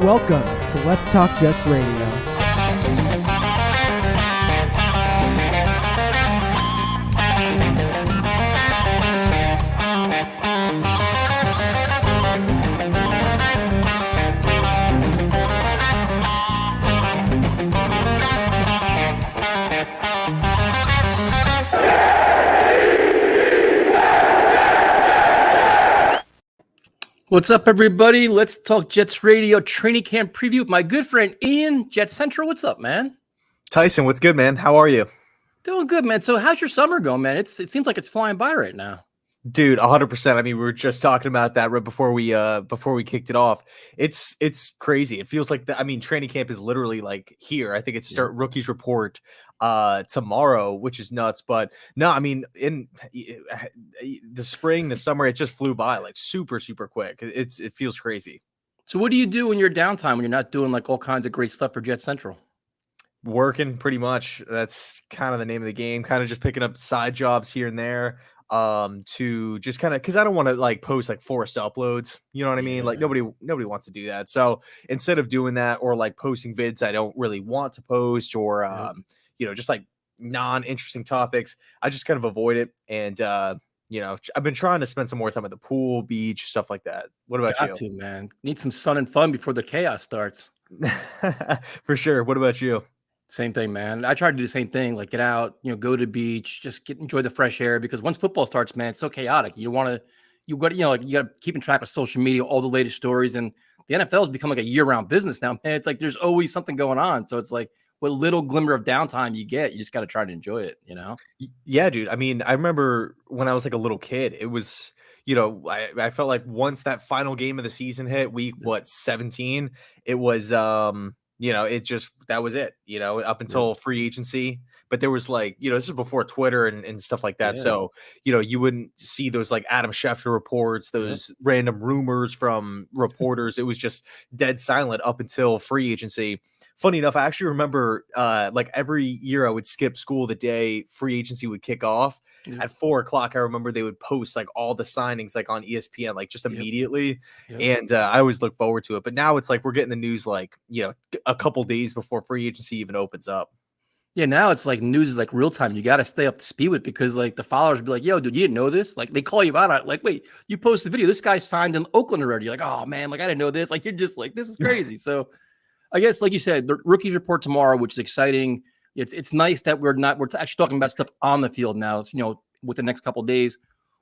Welcome to Let's Talk Jets Radio. What's up, everybody? Let's Talk Jets Radio training camp preview with my good friend Ian, Jet Central. What's up, man? Tyson, what's good, man? How are you? Doing good, man. So how's your summer going, man? It seems like it's flying by right now. Dude, 100%. I mean, we were just talking about that right before we kicked it off. It's crazy. It feels like training camp is literally like here. I think it's rookies report tomorrow, which is nuts. But no, I mean, in the spring, the summer, it just flew by like super, super quick. It feels crazy. So what do you do in your downtime when you're not doing like all kinds of great stuff for Jet Central? Working pretty much. That's kind of the name of the game. Kind of just picking up side jobs here and there. To just kind of, because I don't want to like post like forced uploads, you know what I mean? Like nobody wants to do that. So instead of doing that or like posting vids I don't really want to post or just like non-interesting topics, I just kind of avoid it. And I've been trying to spend some more time at the pool, beach, stuff like that. What about Got to, man. Need some sun and fun before the chaos starts. For sure. What about you? Same thing, man. I try to do the same thing, like get out, go to the beach, just enjoy the fresh air, because once football starts, man, it's so chaotic. You got to keeping track of social media, all the latest stories, and the NFL has become like a year-round business now, man. It's like there's always something going on. So it's like what little glimmer of downtime you get, you just got to try to enjoy it, Yeah, dude. I mean, I remember when I was like a little kid, it was, I felt like once that final game of the season hit, week 17, it was that was it, up until free agency. But there was like, this was before Twitter and stuff like that. Yeah. So, you wouldn't see those like Adam Schefter reports, those random rumors from reporters. It was just dead silent up until free agency. Funny enough, I actually remember like every year I would skip school the day free agency would kick off. At 4:00. I remember they would post like all the signings like on ESPN, like just immediately. And I always look forward to it. But now it's like we're getting the news like, a couple days before free agency even opens up. Yeah, now it's like news is like real time. You got to stay up to speed with it because like the followers will be like, yo, dude, you didn't know this? Like they call you out on it. Like, wait, you posted the video. This guy signed in Oakland already. You're like, oh man, like I didn't know this. Like you're just like, this is crazy. So I guess, like you said, the rookies report tomorrow, which is exciting. It's nice that we're actually talking about stuff on the field now. It's, with the next couple of days.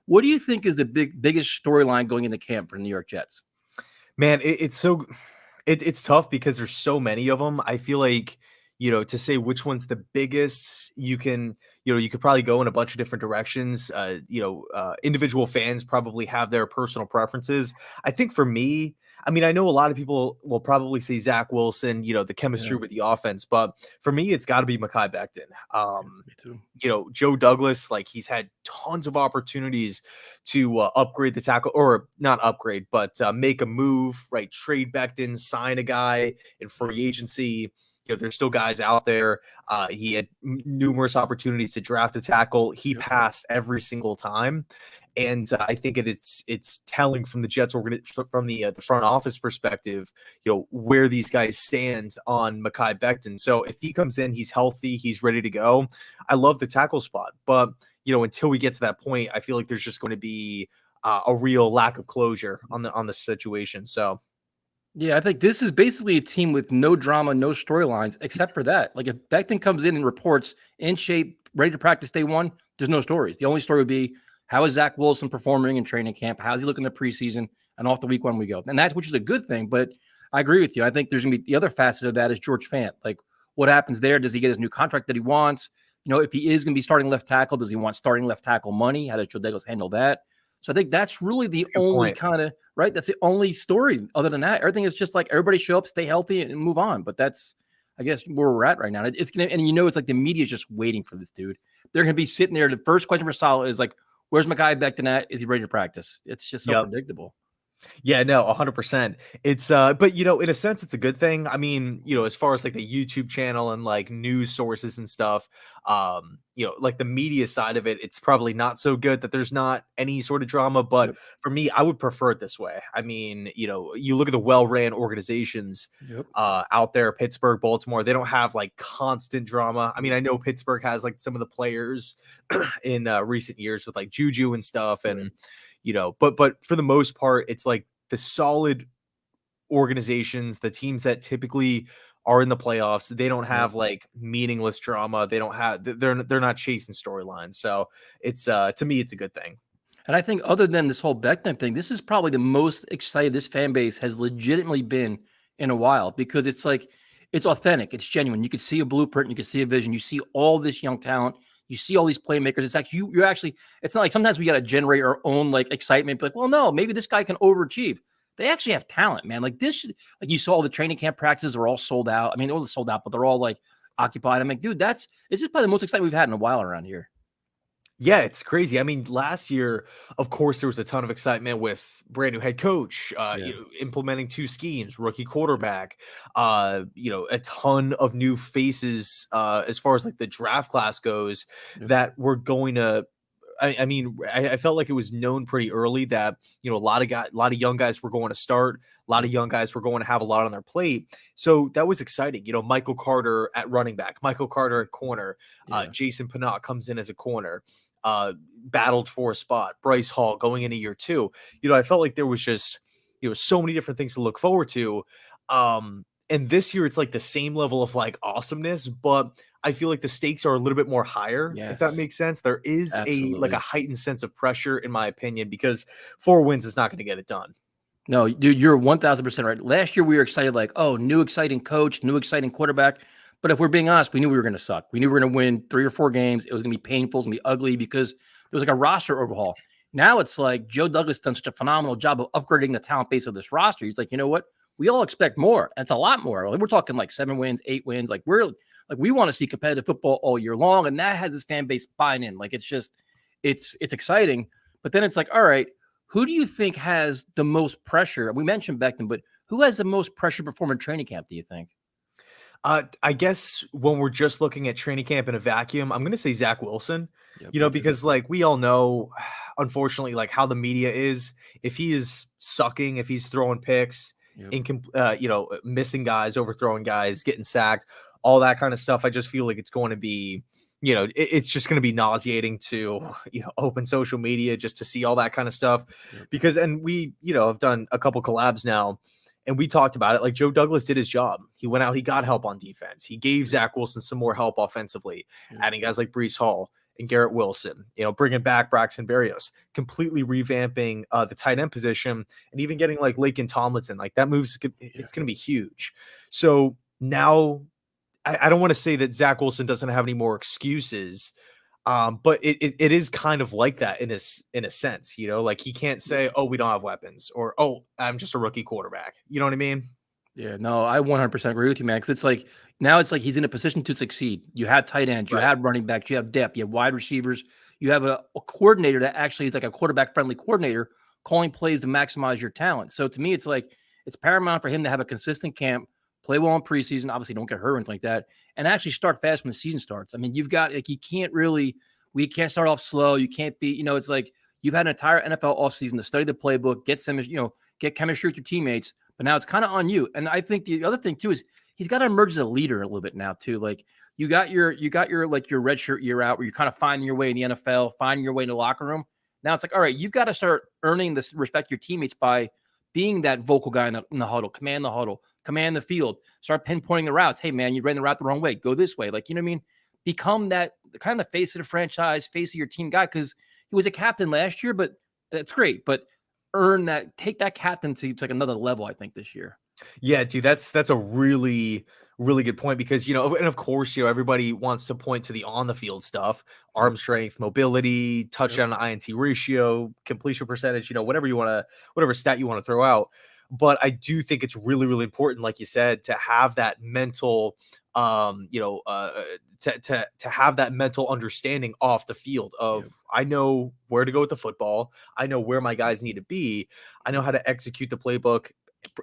What do you think is the biggest storyline going into camp for the New York Jets? Man, it's tough because there's so many of them. I feel like, to say which one's the biggest, you could probably go in a bunch of different directions. Individual fans probably have their personal preferences. I think for me, I know a lot of people will probably say Zach Wilson, the chemistry with the offense, but for me, it's got to be Mekhi Becton. Me too. Joe Douglas, like he's had tons of opportunities to upgrade the tackle, or not upgrade, but make a move, right? Trade Becton, sign a guy in free agency. There's still guys out there. He had numerous opportunities to draft a tackle. He passed every single time. And I think it's telling from the Jets from the front office perspective, where these guys stand on Mekhi Becton. So if he comes in, he's healthy, he's ready to go. I love the tackle spot, but until we get to that point, I feel like there's just going to be a real lack of closure on the situation. So. Yeah, I think this is basically a team with no drama, no storylines, except for that. Like if Becton comes in and reports in shape, ready to practice day one, there's no stories. The only story would be, how is Zach Wilson performing in training camp? How's he looking in the preseason? And off the week one we go. And which is a good thing. But I agree with you. I think there's going to be the other facet of that is George Fant. Like what happens there? Does he get his new contract that he wants? If he is going to be starting left tackle, does he want starting left tackle money? How does Joe Douglas handle that? So I think that's really the only kind of, right? That's the only story. Other than that, everything is just like everybody show up, stay healthy, and move on. But that's, I guess, where we're at right now. It's going to, and it's like the media is just waiting for this dude. They're going to be sitting there. The first question for Salah is like, where's Mekhi Becton at? Is he ready to practice? It's just so predictable. Yeah, no, 100%. It's but in a sense it's a good thing. I mean, as far as like the YouTube channel and like news sources and stuff, like the media side of it, it's probably not so good that there's not any sort of drama, but Yep. for me, I would prefer it this way. I mean, you look at the well-ran organizations Yep. out there, Pittsburgh, Baltimore, they don't have like constant drama. I mean, I know Pittsburgh has like some of the players in recent years with like Juju and stuff, Right. and but for the most part, it's like the solid organizations, the teams that typically are in the playoffs, they don't Yep. have like meaningless drama. They don't have they're not chasing storylines. So it's to me it's a good thing. And I think other than this whole Beckham thing, this is probably the most excited this fan base has legitimately been in a while because it's like it's authentic, it's genuine. You can see a blueprint, you can see a vision, you see all this young talent, you see all these playmakers. It's actually you're actually. It's not like sometimes we got to generate our own like excitement. But like, well, no, maybe this guy can overachieve. They actually have talent, man. Like this, like you saw all the training camp practices are all sold out. I mean, they're all sold out, but they're all like occupied. I'm like, dude, this is probably the most excitement we've had in a while around here. Yeah, it's crazy. I mean, last year, of course, there was a ton of excitement with brand new head coach, Yeah. implementing two schemes, rookie quarterback, a ton of new faces as far as like the draft class goes Yep. that were going to. I felt like it was known pretty early that a lot of young guys were going to start, a lot of Yep. young guys were going to have a lot on their plate, so that was exciting. Michael Carter at running back, Michael Carter at corner, Yeah. Jason Pinnock comes in as a corner. Battled for a spot. Bryce Hall going into year two. I felt like there was just so many different things to look forward to. And this year it's like the same level of like awesomeness, but I feel like the stakes are a little bit more higher, if that Yes. makes sense. There is a Absolutely. heightened sense of pressure, in my opinion, because 4 wins is not going to get it done. No, dude, you're 1000% right. Last year we were excited, like, oh, new exciting coach, new exciting quarterback. But if we're being honest, we knew we were going to suck. We knew we were going to win 3 or 4 games. It was going to be painful. It was going to be ugly because there was like a roster overhaul. Now it's like Joe Douglas done such a phenomenal job of upgrading the talent base of this roster. He's like, you know what? We all expect more. And it's a lot more. Like, we're talking like 7 wins, 8 wins. Like we want to see competitive football all year long, and that has his fan base buying in. Like it's exciting. But then it's like, all right, who do you think has the most pressure? We mentioned Beckham, but who has the most pressure to perform in training camp? Do you think? I guess when we're just looking at training camp in a vacuum, I'm going to say Zach Wilson, Yep, that's a good because pick. like we all know, unfortunately, like how the media is, if he is sucking, if he's throwing picks, Yep, missing guys, overthrowing guys, getting sacked, all that kind of stuff, I just feel like it's going to be, it's just going to be nauseating to, open social media just to see all that kind of stuff. yep, Because, and we, have done a couple collabs now and we talked about it. Like Joe Douglas did his job. He went out, he got help on defense. He gave yep, Zach Wilson some more help offensively, yep, adding guys like Brees Hall and Garrett Wilson, bringing back Braxton Berrios, completely revamping the tight end position, and even getting like Laken Tomlinson. Like that moves, yeah. it's going to be huge. So now I don't want to say that Zach Wilson doesn't have any more excuses, but it is kind of like that in a sense, like he can't say, "Oh, we don't have weapons," or "Oh, I'm just a rookie quarterback." You know what I mean? Yeah, no, I 100% agree with you, man. Because it's like now it's like he's in a position to succeed. You have tight ends, you Right. have running backs, you have depth, you have wide receivers, you have a coordinator that actually is like a quarterback friendly coordinator calling plays to maximize your talent. So to me, it's like it's paramount for him to have a consistent camp, play well in preseason, obviously don't get hurt or anything like that, and actually start fast when the season starts. I mean, you've got like you can't really we can't start off slow. You can't be, it's like you've had an entire NFL offseason to study the playbook, get some, get chemistry with your teammates, but now it's kind of on you. And I think the other thing too is he's got to emerge as a leader a little bit now too. Like you got your like your red shirt year out where you're kind of finding your way in the NFL, finding your way in the locker room. Now it's like, all right, you've got to start earning this respect of your teammates by being that vocal guy in the huddle, command the field, start pinpointing the routes. Hey man, you ran the route the wrong way. Go this way. Like, you know what I mean? Become that kind of the face of the franchise, face of your team guy. Cause he was a captain last year, but that's great. But take that captaincy to like another level, I think, this year. Yeah, dude, that's a really good point because and of course, everybody wants to point to the on the field stuff, Yep. arm strength, mobility, Yep. touchdown to INT ratio, completion percentage, whatever stat you want to throw out. But I do think it's really important, like you said, to have that mental to have that mental understanding off the field of, Yep. I know where to go with the football. I know where my guys need to be. I know how to execute the playbook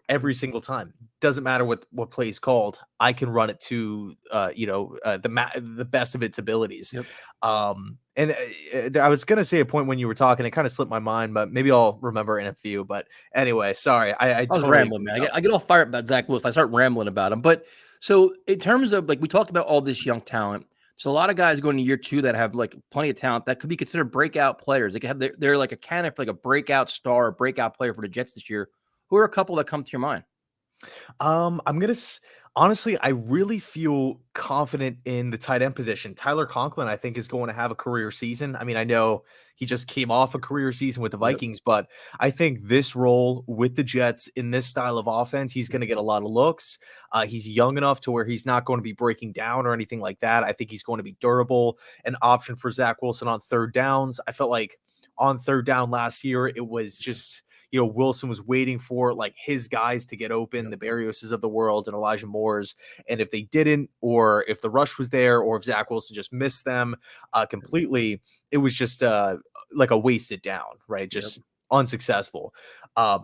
every single time. Doesn't matter what play is called. I can run it to the best of its abilities. Yep. I was gonna say a point when you were talking, it kind of slipped my mind, but maybe I'll remember in a few. But anyway, sorry, I I was totally rambling, man. I get all fired up about Zach Wilson. I start rambling about him. But so in terms of like we talked about all this young talent. So a lot of guys going to year 2 that have like plenty of talent that could be considered breakout players. They could have they're like a candidate for like a breakout star, a breakout player for the Jets this year. Who are a couple that come to your mind? I'm gonna honestly, I really feel confident in the tight end position. Tyler Conklin, I think, is going to have a career season. I mean, I know he just came off a career season with the Yep. Vikings, but I think this role with the Jets in this style of offense, he's going to get a lot of looks. He's young enough to where he's not going to be breaking down or anything like that. I think he's going to be durable, an option for Zach Wilson on third downs. I felt like on third down last year, it was just Wilson was waiting for like his guys to get open, the Berrioses of the world and Elijah Moores. And if they didn't, or if the rush was there, or if Zach Wilson just missed them completely, it was just like a wasted down, right? Just unsuccessful.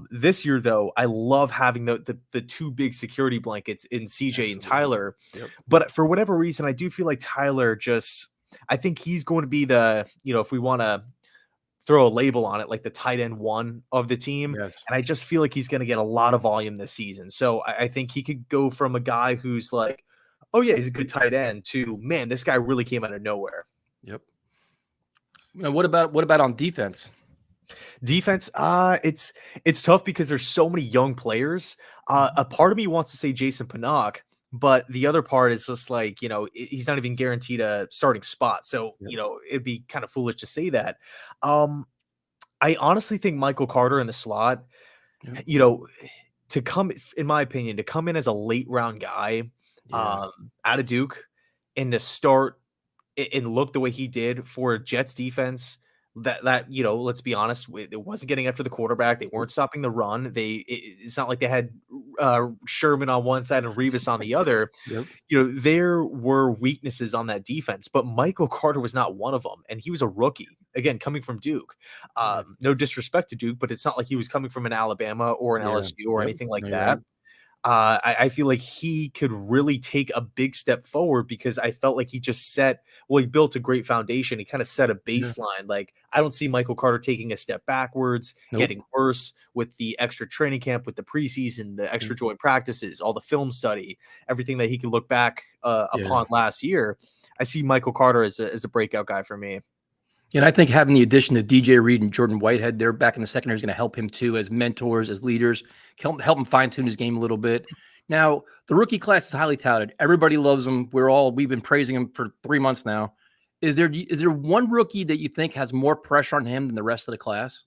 This year, though, I love having the two big security blankets in CJ and Tyler. But for whatever reason, I do feel like Tyler I think he's going to be if we want to throw a label on it, like the tight end 1 of the team. Yes. And I just feel like he's going to get a lot of volume this season. So I think he could go from a guy who's like, oh yeah, he's a good tight end, to, man, this guy really came out of nowhere. Yep. Now, what about on defense? Defense, it's tough because there's so many young players. A part of me wants to say Jason Pinnock, but the other part is just like, he's not even guaranteed a starting spot. So, it'd be kind of foolish to say that. I honestly think Michael Carter in the slot, to come, in my opinion, to come in as a late round guy out of Duke and to start and look the way he did for Jets defense, that let's be honest, it wasn't getting after the quarterback. They weren't stopping the run. It's not like they had Sherman on one side and Revis on the other. There were weaknesses on that defense, but Michael Carter was not one of them, and he was a rookie, again, coming from Duke. No disrespect to Duke, but it's not like he was coming from an Alabama or an LSU or anything like that. Right. I feel like he could really take a big step forward because I felt like he built a great foundation. He kind of set a baseline. Like, I don't see Michael Carter taking a step backwards, getting worse with the extra training camp, with the preseason, the extra joint practices, all the film study, everything that he could look back upon last year. I see Michael Carter as a breakout guy for me. And I think having the addition of DJ Reed and Jordan Whitehead there back in the secondary is going to help him too, as mentors, as leaders, help him fine tune his game a little bit. Now, the rookie class is highly touted. Everybody loves him. We've been praising him for 3 months now. Is there one rookie that you think has more pressure on him than the rest of the class?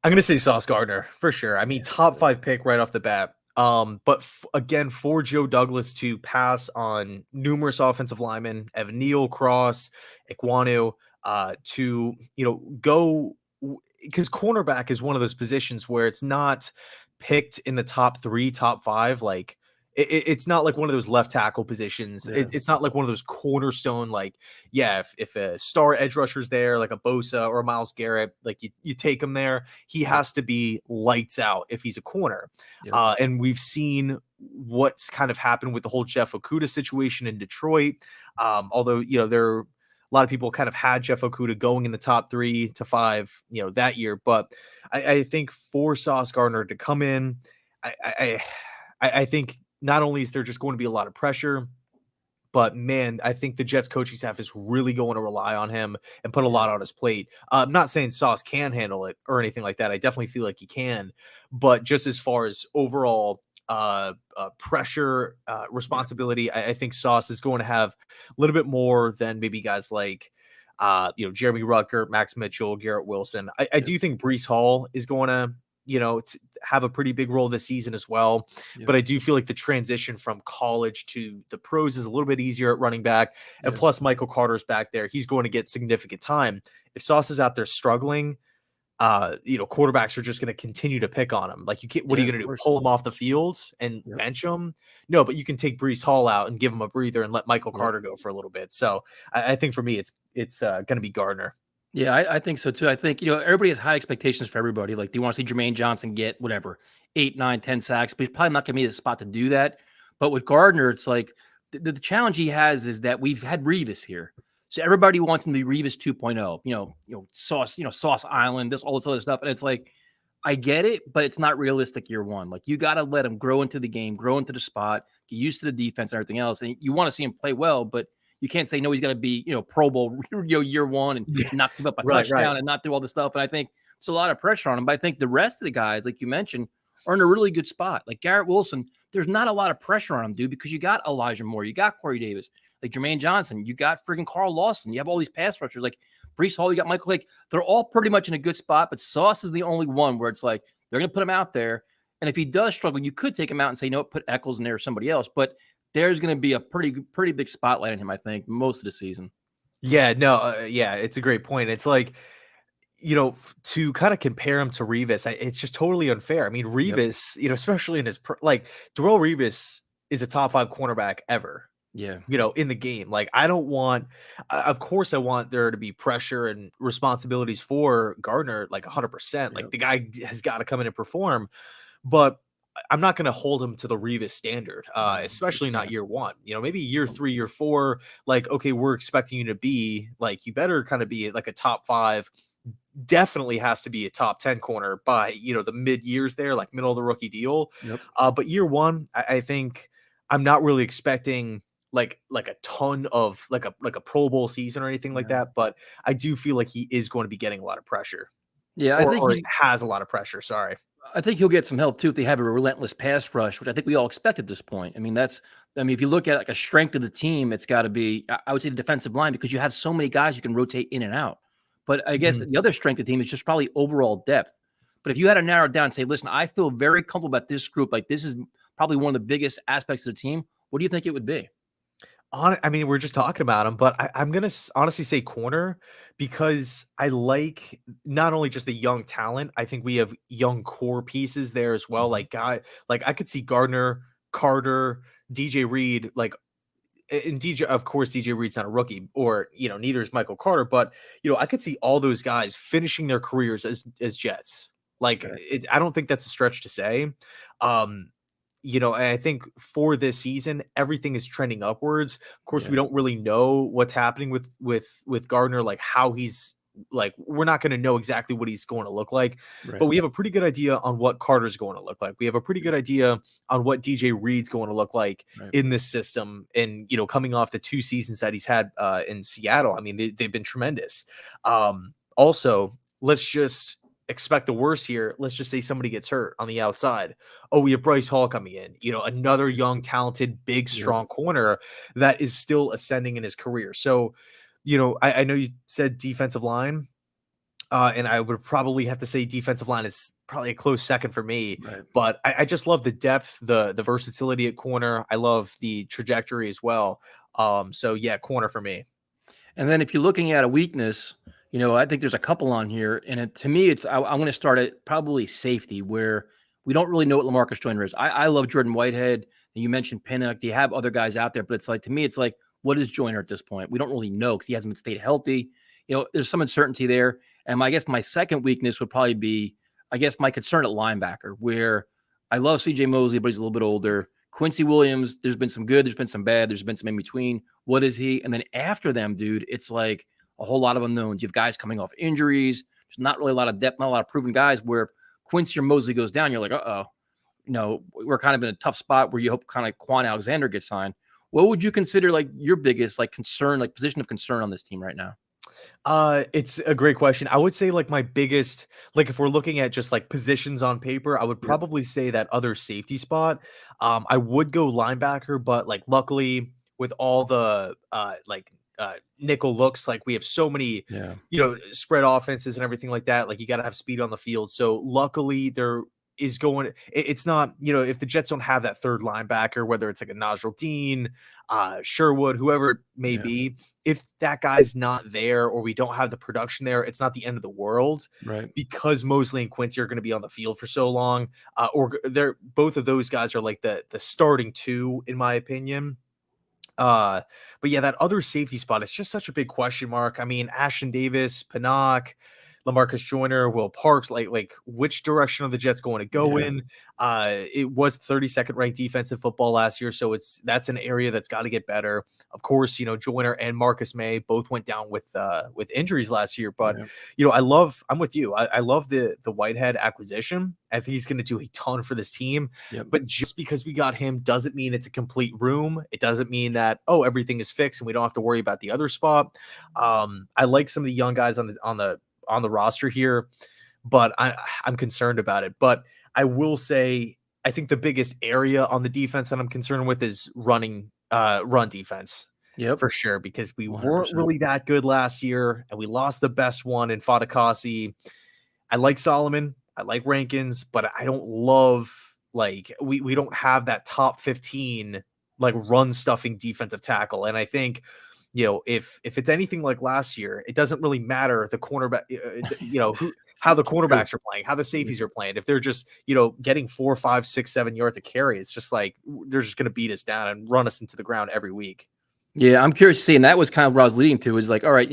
I'm going to say Sauce Gardner for sure. I mean, top 5 pick right off the bat. But again, for Joe Douglas to pass on numerous offensive linemen, Evan Neal, Cross, Ikwanu, to go, because cornerback is one of those positions where it's not picked in the top 3, top 5. Like it's not like one of those left tackle positions. It's not like one of those cornerstone, like, if a star edge rusher's there, like a Bosa or a Myles Garrett, like you take him there, he has to be lights out if he's a corner. And we've seen what's kind of happened with the whole Jeff Okudah situation in Detroit. Although, a lot of people kind of had Jeff Okudah going in the top 3 to 5, that year. But I think for Sauce Gardner to come in, I think not only is there just going to be a lot of pressure, but man, I think the Jets coaching staff is really going to rely on him and put a lot on his plate. I'm not saying Sauce can handle it or anything like that. I definitely feel like he can, but just as far as overall pressure, responsibility, I think Sauce is going to have a little bit more than maybe guys like Jeremy Rucker, Max Mitchell, Garrett Wilson. I do think Breece Hall is going to have a pretty big role this season as well. But I do feel like the transition from college to the pros is a little bit easier at running back. And plus Michael Carter's back there. He's going to get significant time. If Sauce is out there struggling, quarterbacks are just going to continue to pick on him. Like you can't, what are Yeah, you of going to do? course. Pull him off the field and Yep. bench him? No, but you can take Brees Hall out and give him a breather and let Michael Yep. Carter go for a little bit. So I think for me, it's going to be Gardner. Yeah, I think so too. I think, everybody has high expectations for everybody. Like, they want to see Jermaine Johnson get whatever, 8, 9, 10 sacks, but he's probably not going to be the spot to do that. But with Gardner, it's like the challenge he has is that we've had Revis here. So everybody wants him to be Revis 2.0, Sauce Island, all this other stuff. And it's like, I get it, but it's not realistic year one. Like, you got to let him grow into the game, grow into the spot, get used to the defense and everything else. And you want to see him play well, but you can't say no. He's going to be Pro Bowl year one and not give up a Right, right. touchdown and not do all this stuff. And I think there's a lot of pressure on him. But I think the rest of the guys, like you mentioned, are in a really good spot. Like Garrett Wilson, there's not a lot of pressure on him, dude, because you got Elijah Moore, you got Corey Davis, like Jermaine Johnson, you got friggin' Carl Lawson, you have all these pass rushers like Brees Hall, you got Michael Lake. They're all pretty much in a good spot, but Sauce is the only one where it's like they're going to put him out there. And if he does struggle, you could take him out and say, no, put Eccles in there or somebody else. But there's going to be a pretty big spotlight on him, I think, most of the season. Yeah, no, yeah, it's a great point. It's like, to kind of compare him to Revis, it's just totally unfair. I mean, Yep. Revis, especially in his like Darrelle Revis is a top 5 cornerback ever. Yeah. In the game. Like, I don't want, of course, I want there to be pressure and responsibilities for Gardner, like 100%. Like, Yep. the guy has got to come in and perform, but I'm not going to hold him to the Revis standard, No, especially not yeah. year one. Maybe year 3, year 4, like, okay, we're expecting you to be like, you better kind of be like a top 5, definitely has to be a top 10 corner by, the mid years there, like middle of the rookie deal. Yep. But year one, I think I'm not really expecting like a ton of like a Pro Bowl season or anything like Yeah. that. But I do feel like he is going to be getting a lot of pressure, Yeah, or has a lot of pressure. Sorry. I think he'll get some help too if they have a relentless pass rush, which I think we all expect at this point. I mean, if you look at like a strength of the team, it's got to be, I would say, the defensive line, because you have so many guys you can rotate in and out. But I guess Mhm. the other strength of the team is just probably overall depth. But if you had to narrow it down and say, listen, I feel very comfortable about this group, like this is probably one of the biggest aspects of the team, what do you think it would be? I mean, we're just talking about him, but I'm gonna honestly say corner, because I like not only just the young talent. I think we have young core pieces there as well. Mhm. Like I could see Gardner, Carter, DJ Reed, like, and DJ, of course, DJ Reed's not a rookie, or neither is Michael Carter, but I could see all those guys finishing their careers as Jets. Like, Okay. I don't think that's a stretch to say. Um, I think for this season, everything is trending upwards. Of course, we Yeah. don't really know what's happening with Gardner, like how he's like, we're not going to know exactly what he's going to look like, Right. but we have a pretty good idea on what Carter's going to look like. We have a pretty good idea on what DJ Reed's going to look like Right. in this system. And, coming off the 2 seasons that he's had in Seattle, I mean, they've been tremendous. Also, let's just expect the worst here. Let's just say somebody gets hurt on the outside. Oh, we have Bryce Hall coming in, another young, talented, big, Yep. strong corner that is still ascending in his career. So, I know you said defensive line, and I would probably have to say defensive line is probably a close second for me. Right. But I just love the depth, the versatility at corner. I love the trajectory as well. So yeah, corner for me. And then if you're looking at a weakness, I think there's a couple on here. And to me, I'm going to start at probably safety, where we don't really know what Lamarcus Joyner is. I love Jordan Whitehead. And you mentioned Pinnock. You have other guys out there, but it's like, to me, it's like, what is Joyner at this point? We don't really know because he hasn't stayed healthy. There's some uncertainty there. And I guess my second weakness would probably be, I guess, my concern at linebacker, where I love CJ Mosley, but he's a little bit older. Quincy Williams, there's been some good, there's been some bad, there's been some in between. What is he? And then after them, dude, it's like a whole lot of unknowns. You have guys coming off injuries. There's not really a lot of depth, not a lot of proven guys, where if Quincy or Mosley goes down, you're like, uh-oh. We're kind of in a tough spot where you hope kind of Quan Alexander gets signed. What would you consider like your biggest like concern, like position of concern on this team right now? It's a great question. I would say like my biggest, like if we're looking at just like positions on paper, I would Yep. probably say that other safety spot. I would go linebacker, but like luckily with all the nickel looks, like we have so many, Yeah. spread offenses and everything like that. Like you got to have speed on the field. So luckily is going. It's not, if the Jets don't have that third linebacker, whether it's like a Najee Dean, Sherwood, whoever it may be, if that guy's not there or we don't have the production there, it's not the end of the world. Right. Because Mosley and Quincy are going to be on the field for so long, or they're both of those guys are like the starting two, in my opinion. But yeah, that other safety spot is just such a big question mark. I mean, Ashton Davis, Pinnock, Lamarcus Joyner, Will Parks, like which direction are the Jets going to go in? It was 32nd ranked defensive football last year, so that's an area that's got to get better. Of course, Joyner and Marcus May both went down with injuries last year, but I'm with you. I love the Whitehead acquisition. I think he's going to do a ton for this team. But just because we got him doesn't mean it's a complete room. It doesn't mean that everything is fixed and we don't have to worry about the other spot. I like some of the young guys on the roster here, but I'm concerned about it. But I will say, I think the biggest area on the defense that I'm concerned with is run defense. For sure, because we 100%. Weren't really that good last year, and we lost the best one in Fadakasi. I like Solomon, I like Rankins, but I don't love, we don't have that top 15 run stuffing defensive tackle. And I think, if it's anything like last year, it doesn't really matter the cornerback, how the cornerbacks are playing, how the safeties are playing. If they're just, getting 4, 5, 6, 7 yards of carry, it's just like they're just going to beat us down and run us into the ground every week. Yeah, I'm curious to see, and that was kind of what I was leading to. Is like, all right,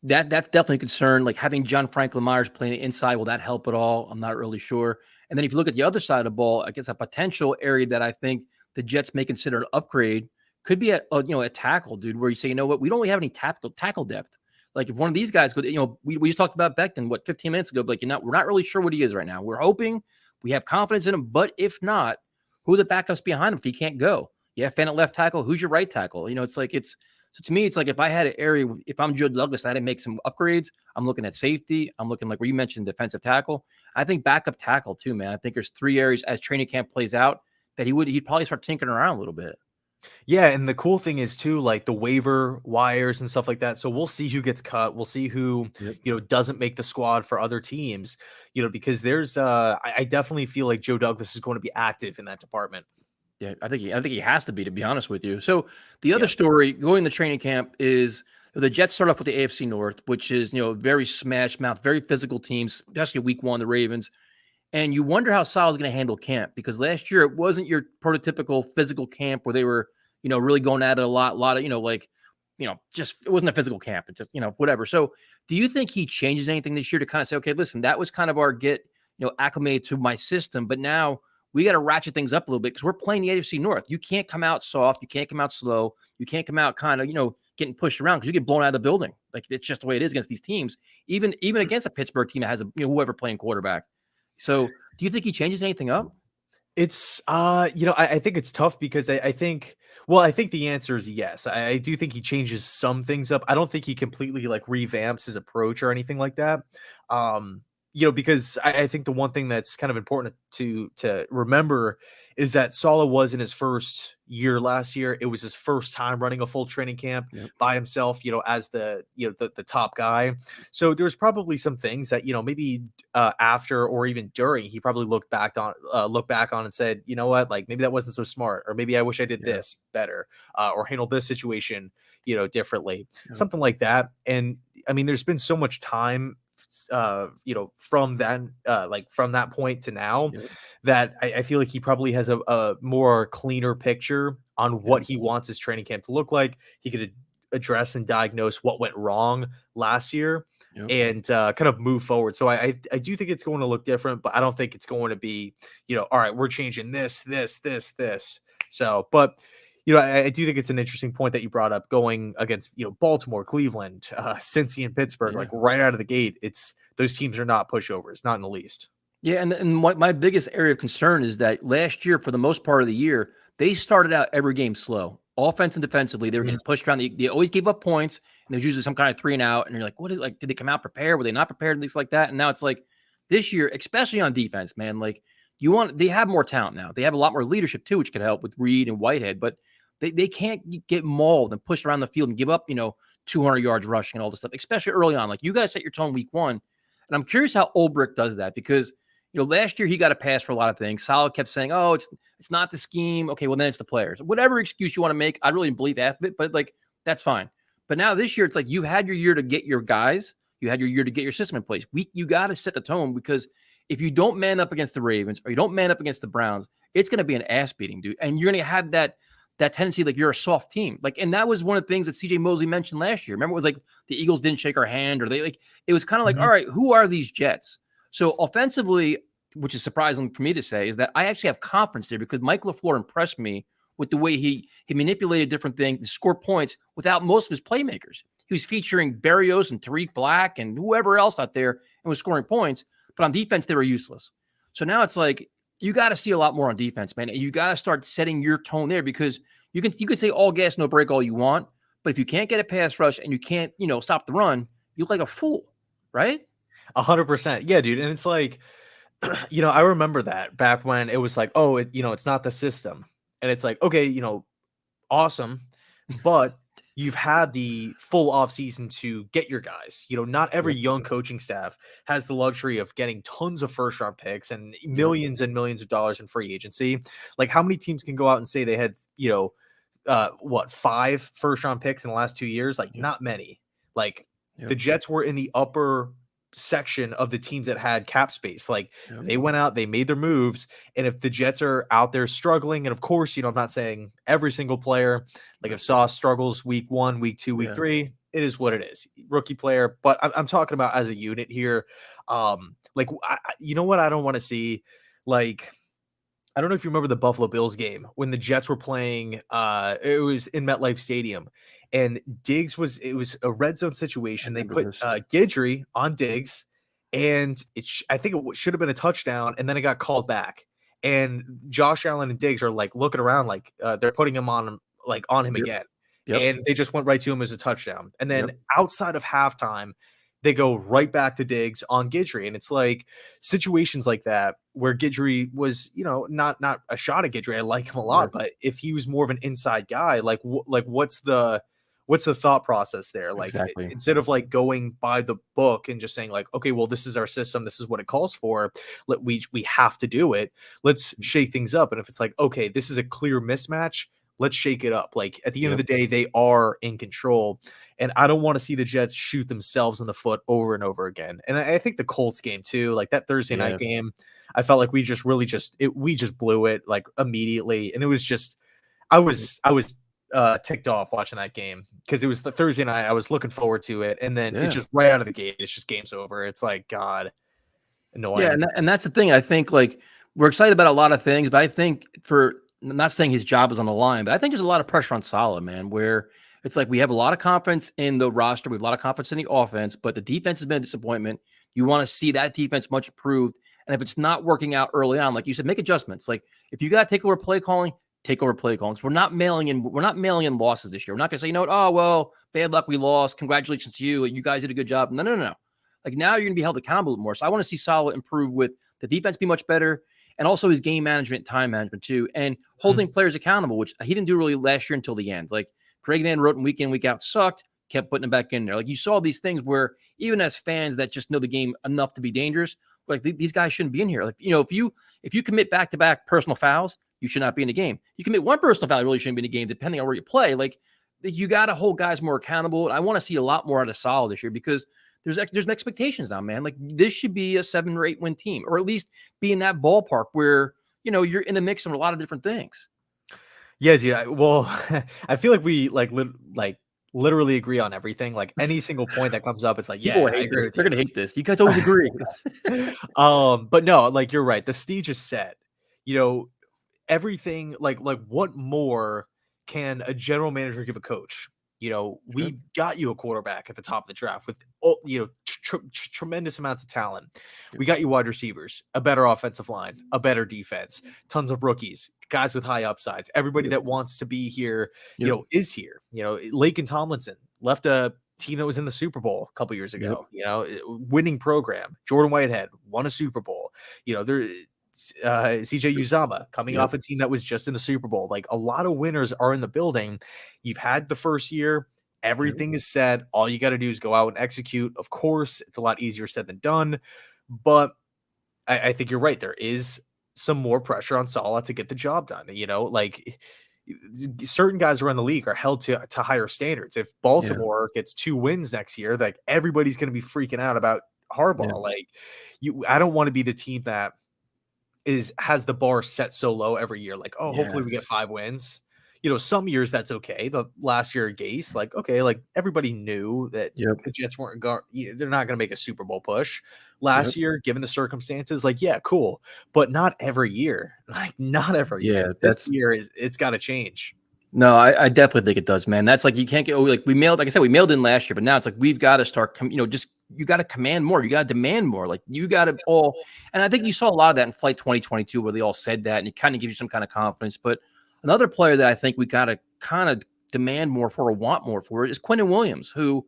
that's definitely a concern. Like having John Franklin Myers playing inside, will that help at all? I'm not really sure. And then if you look at the other side of the ball, I guess a potential area that I think the Jets may consider an upgrade could be a tackle, dude, where you say, you know what, we don't really have any tackle depth. Like if one of these guys could, we just talked about Becton, 15 minutes ago, but we're not really sure what he is right now. We're hoping, we have confidence in him, but if not, who are the backups behind him if he can't go? Yeah, Fan at left tackle, who's your right tackle? So to me, it's like if I had an area, if I'm Joe Douglas, I had to make some upgrades. I'm looking at safety. I'm looking like where you mentioned defensive tackle. I think backup tackle too, man. I think there's 3 areas as training camp plays out that he'd probably start tinkering around a little bit. Yeah, and the cool thing is too, like the waiver wires and stuff like that. So we'll see who gets cut. We'll see who doesn't make the squad for other teams. Because there's I definitely feel like Joe Douglas is going to be active in that department. Yeah, I think he has to be honest with you. So the other story going to training camp is the Jets start off with the AFC North, which is very smash mouth, very physical teams, especially week 1, the Ravens. And you wonder how Sal's going to handle camp, because last year it wasn't your prototypical physical camp where they were, really going at it a lot of, just it wasn't a physical camp. It just, whatever. So do you think he changes anything this year to kind of say, okay, listen, that was kind of our get, acclimated to my system, but now we got to ratchet things up a little bit because we're playing the AFC North. You can't come out soft. You can't come out slow. You can't come out kind of, getting pushed around because you get blown out of the building. Like it's just the way it is against these teams, even against a Pittsburgh team that has whoever playing quarterback. So do you think he changes anything up? It's, I think it's tough because I think the answer is yes. I do think he changes some things up. I don't think he completely revamps his approach or anything like that. Because I think the one thing that's kind of important to remember is that Saleh was in his first year last year. It was his first time running a full training camp by himself, as the top guy. So there's probably some things that, maybe after or even during, he probably looked back on and said, you know what, maybe that wasn't so smart, or maybe I wish I did this better, or handled this situation, differently, something like that. And I mean, there's been so much time from then from that point to now that I feel like he probably has a more cleaner picture on what he wants his training camp to look like. He could address and diagnose what went wrong last year and kind of move forward. So I do think it's going to look different, but I don't think it's going to be, all right, we're changing this. So, but I do think it's an interesting point that you brought up going against, Baltimore, Cleveland, Cincy, and Pittsburgh, right out of the gate. Those teams are not pushovers, not in the least. Yeah, and my biggest area of concern is that last year, for the most part of the year, they started out every game slow, offense and defensively. They were getting pushed around. They always gave up points, and there's usually some kind of 3 and out. And you're like, what is did they come out prepared? Were they not prepared? And things like that. And now it's like this year, especially on defense, man. They have more talent now. They have a lot more leadership too, which could help with Reed and Whitehead, but they can't get mauled and pushed around the field and give up, 200 yards rushing and all this stuff, especially early on. Like you guys set your tone week 1. And I'm curious how Ulbrich does that because, last year he got a pass for a lot of things. Saleh kept saying, "Oh, it's not the scheme." Okay, well then it's the players. Whatever excuse you want to make, I really believe half of it, but like that's fine. But now this year, it's like you had your year to get your guys, you had your year to get your system in place. You got to set the tone because if you don't man up against the Ravens or you don't man up against the Browns, it's going to be an ass beating, dude. And you're going to have that tendency like you're a soft team. Like, and that was one of the things that CJ Mosley mentioned last year. Remember, it was like the Eagles didn't shake our hand, or it was kind of like, all right, who are these Jets? So offensively, which is surprising for me to say, is that I actually have confidence there because Mike LaFleur impressed me with the way he manipulated different things to score points without most of his playmakers. He was featuring Berrios and Tariq Black and whoever else out there and was scoring points, but on defense, they were useless. So now it's like, you got to see a lot more on defense, man. And you got to start setting your tone there because you can say all gas, no break all you want, but if you can't get a pass rush and you can't, stop the run, you look like a fool, right? 100%. Yeah, dude. And it's like, I remember that back when it was like, oh, it's not the system. And it's like, okay, awesome. But you've had the full off season to get your guys. Not every young coaching staff has the luxury of getting tons of first round picks and millions and millions of dollars in free agency. Like how many teams can go out and say they had, 5 first round picks in the last 2 years? Like not many. Like the Jets were in the upper section of the teams that had cap space. Like they went out, they made their moves. And if the Jets are out there struggling, and of course, I'm not saying every single player, like if Sauce struggles week 1, week 2, week 3, it is what it is. Rookie player. But I'm talking about as a unit here. You know what I don't want to see? Like, I don't know if you remember the Buffalo Bills game when the Jets were playing. It was in MetLife Stadium, and it was a red zone situation. They put Guidry on Diggs, and I think it should have been a touchdown, and then it got called back. And Josh Allen and Diggs are like looking around, like they're putting him on him again, and they just went right to him as a touchdown. And then outside of halftime, they go right back to Diggs on Guidry. And it's like situations like that where Guidry was, not a shot at Guidry. I like him a lot, but if he was more of an inside guy, what's the thought process there? Like instead of like going by the book and just saying like, okay, well, this is our system. This is what it calls for. We have to do it. Let's shake things up. And if it's like, okay, this is a clear mismatch, let's shake it up. Like at the end of the day, they are in control. And I don't want to see the Jets shoot themselves in the foot over and over again. And I think the Colts game too, like that Thursday night game, I felt like we just blew it like immediately. And it was just, I was ticked off watching that game because it was the Thursday night. I was looking forward to it. And then it's just right out of the gate. It's just game's over. It's like, God, annoying. Yeah. And that's the thing. I think like we're excited about a lot of things, but I think I'm not saying his job is on the line, but I think there's a lot of pressure on Saleh, man, where it's like we have a lot of confidence in the roster. We have a lot of confidence in the offense, but the defense has been a disappointment. You want to see that defense much improved. And if it's not working out early on, like you said, make adjustments. Like if you got to take over play calling, take over play calling. We're not mailing in losses this year. We're not going to say, oh, well, bad luck, we lost. Congratulations to you. You guys did a good job. No. Like now you're going to be held accountable more. So I want to see Saleh improve with the defense be much better. And also his game management, time management too, and holding players accountable, which he didn't do really last year until the end. Like Craig Van Roten week in, week out sucked, kept putting it back in there. Like you saw these things where even as fans that just know the game enough to be dangerous, like these guys shouldn't be in here. Like, if you commit back-to-back personal fouls, you should not be in the game. You commit one personal foul, you really shouldn't be in the game, depending on where you play. Like you got to hold guys more accountable. And I want to see a lot more out of Saleh this year because there's expectations now, man. Like this should be a 7 or 8 win team, or at least be in that ballpark where, you're in the mix of a lot of different things. Yeah, dude. I feel like we literally agree on everything. Like any single point that comes up, it's like, People hate this. They're gonna hate this. You guys always agree. But no, like you're right. The stage is set. Everything like what more can a general manager give a coach? We got you a quarterback at the top of the draft with tremendous amounts of talent. We got you wide receivers, a better offensive line, a better defense, tons of rookies, guys with high upsides. Everybody that wants to be here, is here. Laken Tomlinson left a team that was in the Super Bowl a couple years ago. Winning program. Jordan Whitehead won a Super Bowl. CJ Uzama coming off a team that was just in the Super Bowl. Like a lot of winners are in the building. You've had the first year. Everything is set. All you got to do is go out and execute. Of course, it's a lot easier said than done. But I think you're right. There is some more pressure on Salah to get the job done. Like certain guys around the league are held to higher standards. If Yeah, Baltimore gets 2 wins next year, like everybody's going to be freaking out about yeah, Harbaugh. Like I don't want to be the team that has the bar set so low every year. Like, oh, hopefully we get yes, 5 wins. Some years that's okay. The last year at Gase, like, okay, like everybody knew that yep, the Jets weren't going. They're not going to make a Super Bowl push. yep, Last year, given the circumstances, like, yeah, cool, but not every year. Like, not every year. yeah. This That's year it's got to change. No, I definitely think it does, man. That's like you can't get like we mailed, like I said, we mailed in last year, but now it's like we've got to start, just you got to command more, you got to demand more, like you got to all. And I think you saw a lot of that in Flight 2022, where they all said that, and it kind of gives you some kind of confidence. But another player that I think we got to kind of demand more for or want more for is Quentin Williams, who,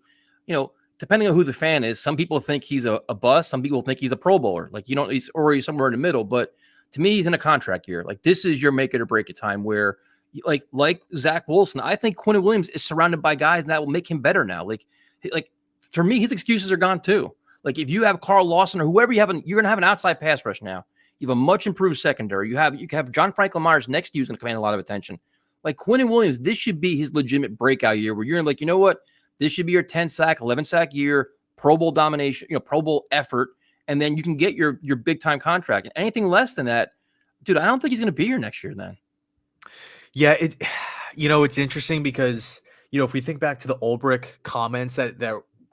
depending on who the fan is, some people think he's a bust, some people think he's a Pro Bowler, like he's already somewhere in the middle. But to me, he's in a contract year. Like this is your make it or break it time where like Zach Wilson, I think Quentin Williams is surrounded by guys that will make him better now. Like for me, his excuses are gone too. Like if you have Carl Lawson or whoever you're gonna have an outside pass rush now. You have a much improved secondary. You can have John Franklin Myers next to you is going to command a lot of attention. Like Quentin Williams, this should be his legitimate breakout year where you're like, you know what? This should be your 10 sack, 11 sack year, Pro Bowl domination, Pro Bowl effort, and then you can get your big time contract. And anything less than that, dude, I don't think he's going to be here next year then. Yeah, it's interesting because if we think back to the Ulbrich comments that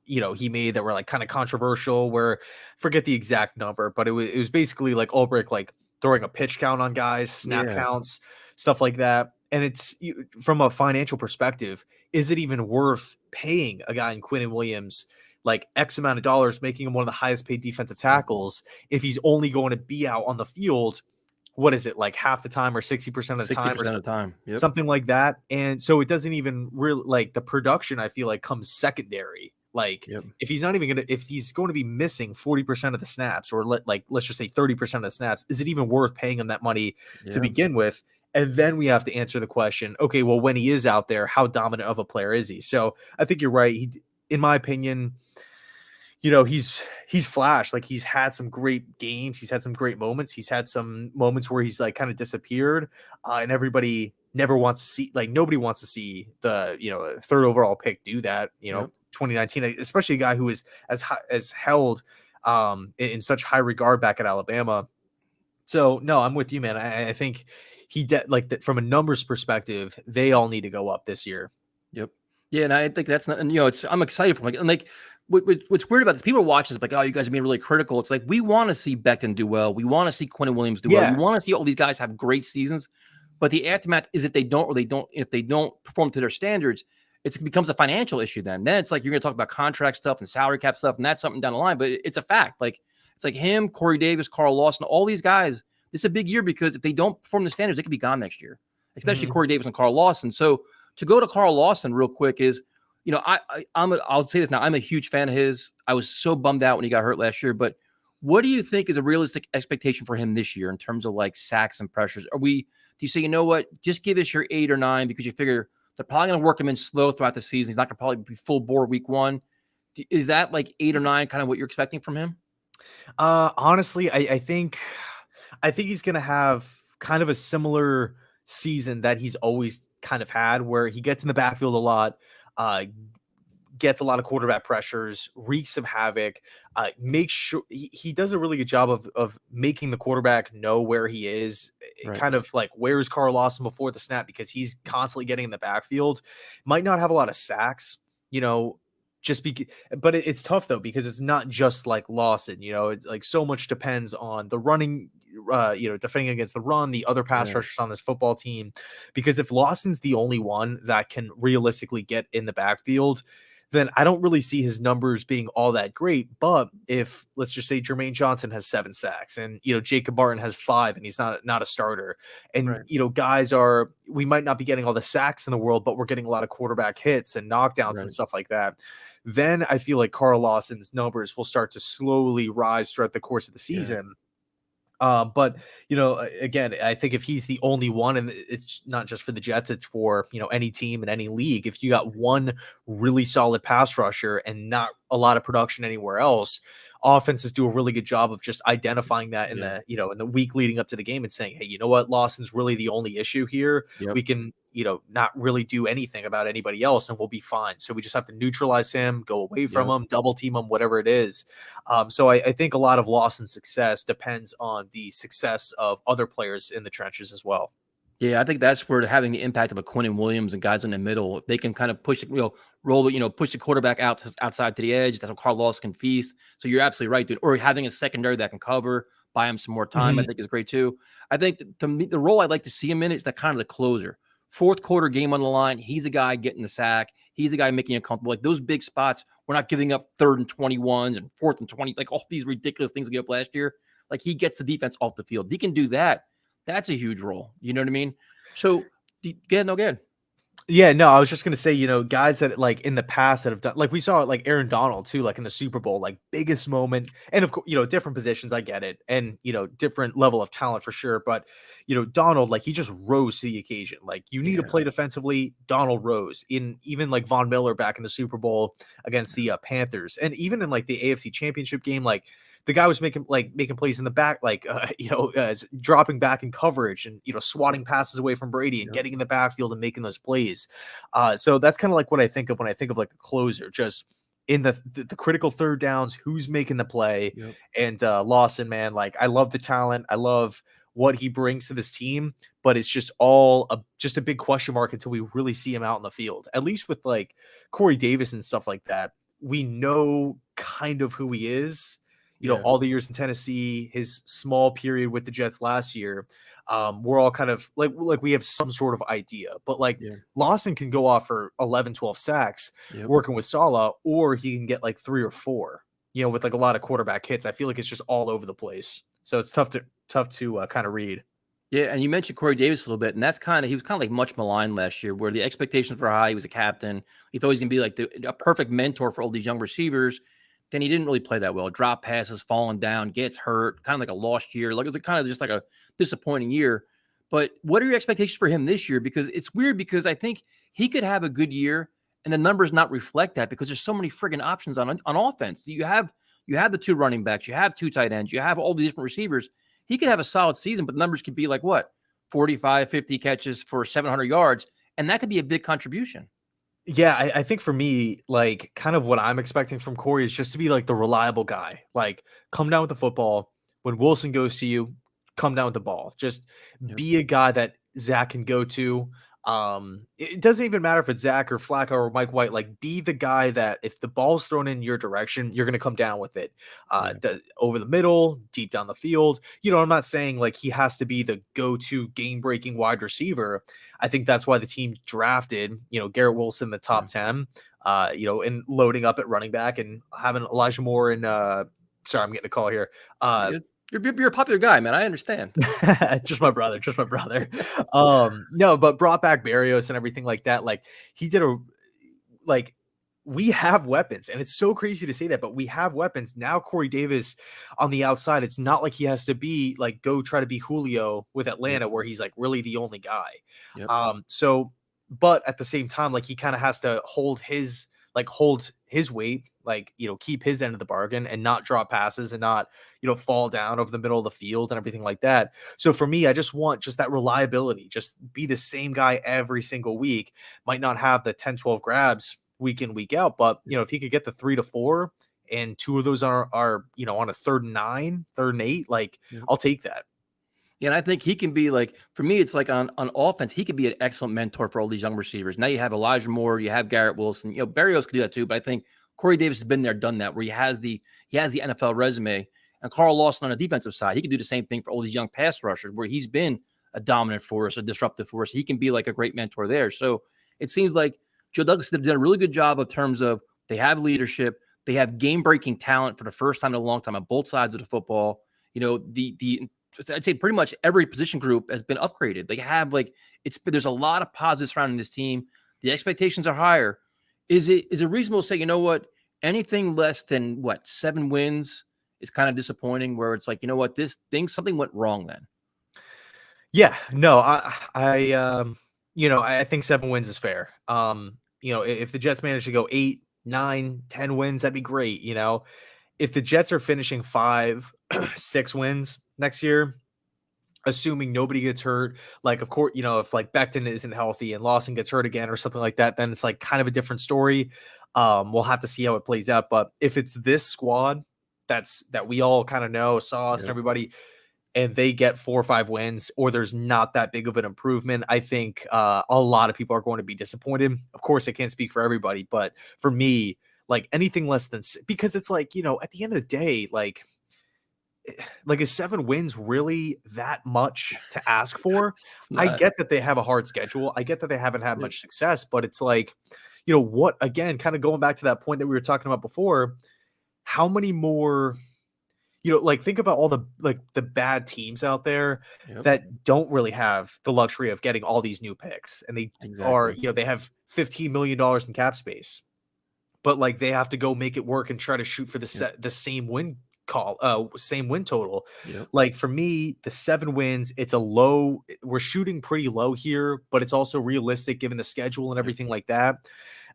he made that were like kind of controversial, where forget the exact number, but it was basically like Ulbrich like throwing a pitch count on guys, snap Yeah. counts, stuff like that. And it's from a financial perspective, is it even worth paying a guy in Quentin Williams like X amount of dollars, making him one of the highest paid defensive tackles if he's only going to be out on the field? What is it, like half the time or 60% of the time or 60% of the time. Yep. something like that? And so it doesn't even really, like, the production, I feel like, comes secondary. Like Yep. if he's going to be missing 40% of the snaps, or let's just say 30% of the snaps, is it even worth paying him that money to Yeah. begin with? And then we have to answer the question, okay, well, when he is out there, how dominant of a player is he? So I think you're right. In my opinion, he's flashed. Like he's had some great games. He's had some great moments. He's had some moments where he's like kind of disappeared, and everybody never wants to see, like nobody wants to see the, third overall pick do that, Yep. 2019, especially a guy who is as held in such high regard back at Alabama. So no, I'm with you, man. I think from a numbers perspective, they all need to go up this year. Yep. Yeah, and I think that's not, and I'm excited for him. And like, what's weird about this? People watch this like, oh, you guys are being really critical. It's like we want to see Becton do well. We want to see Quentin Williams do well. Yeah. We want to see all these guys have great seasons. But the aftermath is if they don't perform to their standards, it becomes a financial issue. Then it's like you're going to talk about contract stuff and salary cap stuff, and that's something down the line. But it's a fact. Like it's like him, Corey Davis, Carl Lawson, all these guys. This is a big year because if they don't perform the standards, they could be gone next year. Especially Corey Davis and Carl Lawson. So to go to Carl Lawson real quick is, I'll say this now. I'm a huge fan of his. I was so bummed out when he got hurt last year. But what do you think is a realistic expectation for him this year in terms of like sacks and pressures? Do you say, you know what, just give us your 8 or 9 because you figure they're probably going to work him in slow throughout the season. He's not going to probably be full bore week 1. Is that like 8 or 9 kind of what you're expecting from him? Honestly, I think he's going to have kind of a similar season that he's always kind of had, where he gets in the backfield a lot, gets a lot of quarterback pressures, wreaks some havoc, makes sure he does a really good job of making the quarterback know where he is, Right. kind of like where's Carl Lawson before the snap, because he's constantly getting in the backfield. Might not have a lot of sacks, but it's tough though, because it's not just like Lawson, it's like so much depends on the running, defending against the run, the other pass rushers on this football team. Because if Lawson's the only one that can realistically get in the backfield, then I don't really see his numbers being all that great. But if, let's just say, Jermaine Johnson has 7 sacks and, Jacob Martin has 5 and he's not a starter, and, guys we might not be getting all the sacks in the world, but we're getting a lot of quarterback hits and knockdowns and stuff like that, then I feel like Carl Lawson's numbers will start to slowly rise throughout the course of the season. But again, I think if he's the only one, and it's not just for the Jets, it's for any team in any league, if you got one really solid pass rusher and not a lot of production anywhere else, offenses do a really good job of just identifying that in the, in the week leading up to the game and saying, hey, you know what, Lawson's really the only issue here. Yep. We can, not really do anything about anybody else and we'll be fine. So we just have to neutralize him, go away from him, double team him, whatever it is. So I think a lot of Lawson's success depends on the success of other players in the trenches as well. Yeah, I think that's where having the impact of a Quinn Williams and guys in the middle, if they can kind of push, roll it, push the quarterback outside to the edge. That's how Carl Lawson can feast. So you're absolutely right, dude. Or having a secondary that can cover, buy him some more time, I think is great too. I think to me, the role I'd like to see him in is that kind of the closer. Fourth quarter game on the line, he's a guy getting the sack. He's a guy making it comfortable. Like those big spots, we're not giving up 3rd and 21s and 4th and 20, like all these ridiculous things we gave up last year. Like he gets the defense off the field. He can do that. That's a huge role. You know what I mean? So, good. Yeah, no, I was just going to say, guys that like in the past that have done, like we saw like Aaron Donald too, like in the Super Bowl, like biggest moment. And of course, different positions, I get it. And, different level of talent for sure. But, Donald, like he just rose to the occasion. Like you need to play defensively. Donald rose in even like Von Miller back in the Super Bowl against the Panthers. And even in like the AFC Championship game, like the guy was making plays in the back, like, dropping back in coverage and, swatting passes away from Brady and getting in the backfield and making those plays. So that's kind of like what I think of when I think of like a closer, just in the critical third downs, who's making the play. And Lawson, man, like I love the talent. I love what he brings to this team, but it's just all just a big question mark until we really see him out in the field, at least with like Corey Davis and stuff like that. We know kind of who he is. All the years in Tennessee, his small period with the Jets last year, we're all kind of like we have some sort of idea. But like Lawson can go off for 11, 12 sacks working with Saleh, or he can get like 3 or 4, with like a lot of quarterback hits. I feel like it's just all over the place. So it's tough to kind of read. Yeah, and you mentioned Corey Davis a little bit, and he was kind of like much maligned last year, where the expectations were high. He was a captain. He thought he was going to be like a perfect mentor for all these young receivers. Then he didn't really play that well. Drop passes, falling down, gets hurt, kind of like a lost year. Like it was kind of just like a disappointing year. But what are your expectations for him this year? Because it's weird because I think he could have a good year and the numbers not reflect that because there's so many friggin' options on offense. You have the 2 running backs, you have 2 tight ends, you have all the different receivers. He could have a solid season, but the numbers could be like what? 45, 50 catches for 700 yards. And that could be a big contribution. Yeah, I think for me, like kind of what I'm expecting from Corey is just to be like the reliable guy. Like come down with the football. When Wilson goes to you, come down with the ball. Just be a guy that Zach can go to. It doesn't even matter if it's Zach or Flacco or Mike White. Like be the guy that if the ball's thrown in your direction, you're going to come down with it. Over the middle, deep down the field. I'm not saying like he has to be the go-to game-breaking wide receiver. I think that's why the team drafted, Garrett Wilson in the top 10, and loading up at running back and having Elijah Moore and sorry, I'm getting a call here. You're a popular guy, man. I understand. just my brother. No, but brought back Berrios and everything like that. Like he did we have weapons, and it's so crazy to say that, but we have weapons now. Corey Davis on the outside. It's not like he has to be like go try to be Julio with Atlanta, where he's like really the only guy. But at the same time, like he kind of has to hold his weight, like, keep his end of the bargain and not drop passes and not, fall down over the middle of the field and everything like that. So for me, I just want just that reliability, just be the same guy every single week. Might not have the 10, 12 grabs week in, week out, but if he could get the 3 to 4 and 2 of those are on a 3rd and 9, 3rd and 8, like I'll take that. Yeah, and I think he can be like, for me, it's like on offense, he could be an excellent mentor for all these young receivers. Now you have Elijah Moore, you have Garrett Wilson, Berrios could do that too, but I think Corey Davis has been there, done that, where he has the NFL resume. And Carl Lawson on the defensive side, he can do the same thing for all these young pass rushers, where he's been a dominant force, a disruptive force. He can be like a great mentor there. So it seems like Joe Douglas did a really good job of terms of they have leadership, they have game-breaking talent for the first time in a long time on both sides of the football. I'd say pretty much every position group has been upgraded. They have there's a lot of positives surrounding this team. The expectations are higher. Is it reasonable to say, anything less than 7 wins is kind of disappointing, where it's like, something went wrong then? Yeah, no, I think 7 wins is fair. If the Jets manage to go 8, 9, 10 wins, that'd be great. if the Jets are finishing 5-6 wins next year, assuming nobody gets hurt, like, of course, if like Becton isn't healthy and Lawson gets hurt again or something like that, then it's like kind of a different story. We'll have to see how it plays out. But if it's this squad that we all kind of know, Sauce and everybody, and they get 4 or 5 wins, or there's not that big of an improvement, I think a lot of people are going to be disappointed. Of course, I can't speak for everybody, but for me, like anything less than, because it's like, at the end of the day, like is 7 wins really that much to ask for? It's I not. get that they have a hard schedule. I get that they haven't had Yep. much success, but it's like, what, again, kind of going back to that point that we were talking about before, how many more, like think about all the bad teams out there Yep. that don't really have the luxury of getting all these new picks, and they are, Exactly. they have $15 million in cap space, but like they have to go make it work and try to shoot for the same win total. Yep. Like for me, the 7 wins, it's a low. We're shooting pretty low here, but it's also realistic given the schedule and everything like that.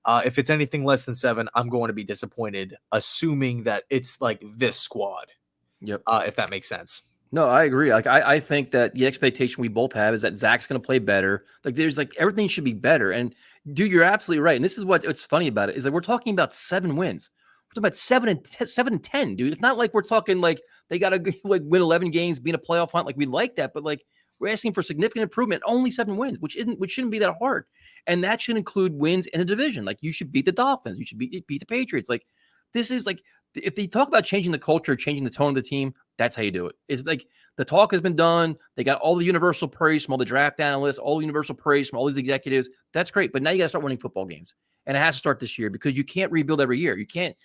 If it's anything less than 7, I'm going to be disappointed, assuming that it's like this squad. Yep. If that makes sense. No, I agree. Like I think that the expectation we both have is that Zach's going to play better. Like there's like everything should be better. And dude, you're absolutely right. And this is what's funny about it is that we're talking about 7 wins. We're talking about 7-10, dude. It's not like we're talking like they got to like win 11 games, be in a playoff hunt. Like we like that, but like we're asking for significant improvement. Only 7 wins, which shouldn't be that hard. And that should include wins in a division. Like you should beat the Dolphins. You should beat the Patriots. Like this is like if they talk about changing the culture, changing the tone of the team, that's how you do it. It's like the talk has been done. They got all the universal praise from all the draft analysts, all the universal praise from all these executives. That's great. But now you got to start winning football games. And it has to start this year because you can't rebuild every year. You can't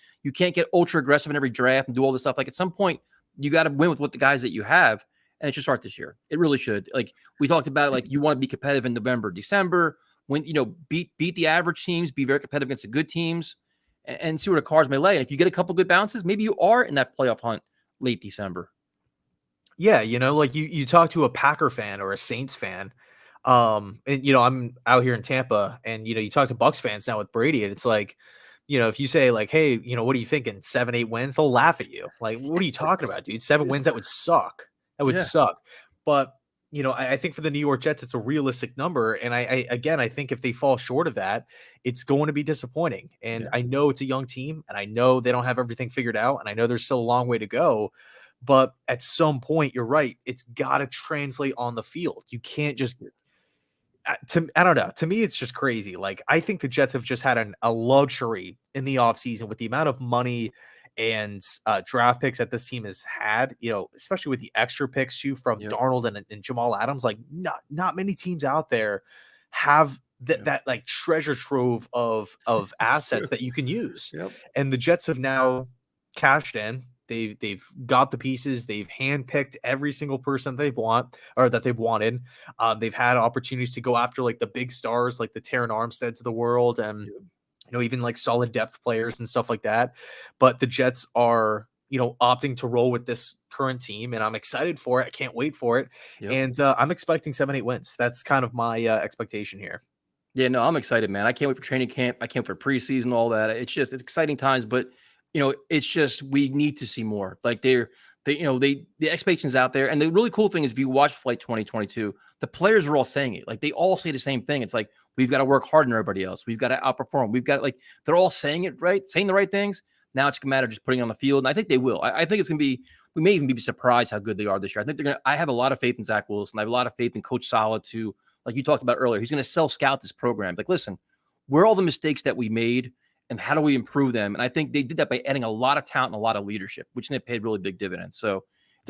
get ultra aggressive in every draft and do all this stuff. Like at some point, you got to win with what the guys that you have. And it should start this year. It really should. Like we talked about it, like you want to be competitive in November, December, when beat the average teams, be very competitive against the good teams, and see where the cards may lay. And if you get a couple good bounces, maybe you are in that playoff hunt late December. Yeah, like you talk to a Packer fan or a Saints fan, and I'm out here in Tampa, and you talk to Bucks fans now with Brady, and it's like, if you say like, hey, what are you thinking? 7, 8 wins, they'll laugh at you. Like, what are you talking about, dude? 7 wins, that would suck. That would suck. But I think for the New York Jets, it's a realistic number, and I think if they fall short of that, it's going to be disappointing. And I know it's a young team, and I know they don't have everything figured out, and I know there's still a long way to go. But at some point, you're right. It's got to translate on the field. You can't just I don't know. To me, it's just crazy. Like, I think the Jets have just had a luxury in the offseason with the amount of money and draft picks that this team has had, especially with the extra picks too from Darnold and Jamal Adams. Like, not many teams out there have that like treasure trove of assets that you can use. And the Jets have now cashed in. They've got the pieces. They've handpicked every single person that they've wanted. They've had opportunities to go after like the big stars, like the Taron Armsteads of the world, and even like solid depth players and stuff like that. But the Jets are opting to roll with this current team, and I'm excited for it. I can't wait for it. And I'm expecting 7, 8 wins. That's kind of my expectation here. Yeah, no, I'm excited, man. I can't wait for training camp. I can't wait for preseason, all that. It's exciting times, but it's just we need to see more. Like the expectations out there. And the really cool thing is if you watch Flight 2022, the players are all saying it. Like they all say the same thing. It's like we've got to work harder than everybody else. We've got to outperform. We've got they're all saying it right, saying the right things. Now it's a matter of just putting it on the field. And I think they will. I think it's gonna be, we may even be surprised how good they are this year. I think I have a lot of faith in Zach Wilson. I have a lot of faith in Coach Saleh too. Like you talked about earlier, he's gonna self-scout this program. Like, listen, where are all the mistakes that we made? And how do we improve them? And I think they did that by adding a lot of talent and a lot of leadership, which they paid really big dividends. So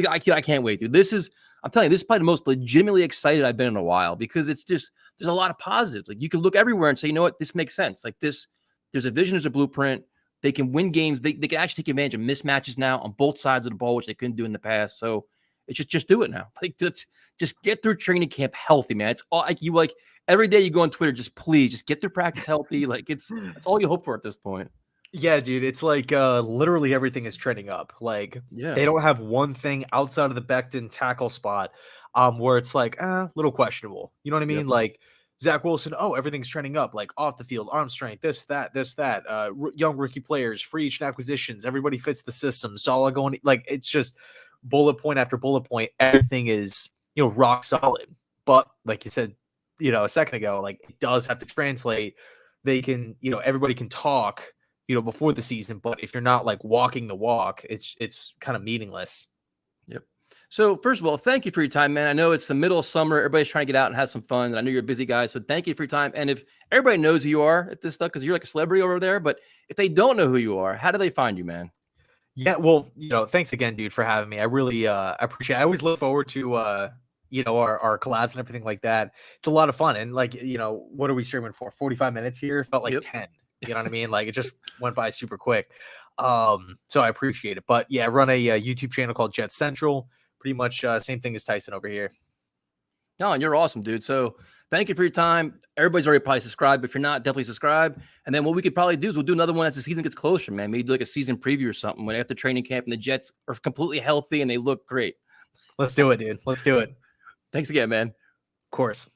I can't wait, dude. I'm telling you, this is probably the most legitimately excited I've been in a while because it's just, there's a lot of positives. Like you can look everywhere and say, you know what, this makes sense. Like there's a vision, there's a blueprint. They can win games. They can actually take advantage of mismatches now on both sides of the ball, which they couldn't do in the past. So it's just do it now. Like just get through training camp healthy, man. It's all like every day you go on Twitter, please get through practice healthy. Like that's all you hope for at this point. Yeah, dude, it's like literally everything is trending up. Like they don't have one thing outside of the Becton tackle spot where it's like little questionable. You know what I mean? Like Zach Wilson, oh, everything's trending up, like off the field, arm strength, this, that, young rookie players, free agent acquisitions, everybody fits the system. Salah going, like, it's just bullet point after bullet point. Everything is, rock solid. But like you said, a second ago, like, it does have to translate. They can, everybody can talk, before the season, but if you're not like walking the walk, it's kind of meaningless. Yep. So first of all, thank you for your time, man. I know it's the middle of summer. Everybody's trying to get out and have some fun. And I know you're a busy guy. So thank you for your time. And if everybody knows who you are at this stuff, because you're like a celebrity over there, but if they don't know who you are, how do they find you, man? Yeah, well, thanks again, dude, for having me. I really appreciate it. I always look forward to our collabs and everything like that. It's a lot of fun. And like, what are we streaming for? 45 minutes here? It felt like 10. You know what I mean? Like, it just went by super quick. So I appreciate it. But yeah, I run a YouTube channel called Jet Central. Pretty much same thing as Tyson over here. No, and you're awesome, dude. So thank you for your time. Everybody's already probably subscribed. If you're not, definitely subscribe. And then what we could probably do is we'll do another one as the season gets closer, man. Maybe do like a season preview or something when after training camp and the Jets are completely healthy and they look great. Let's do it, dude. Let's do it. Thanks again, man. Of course.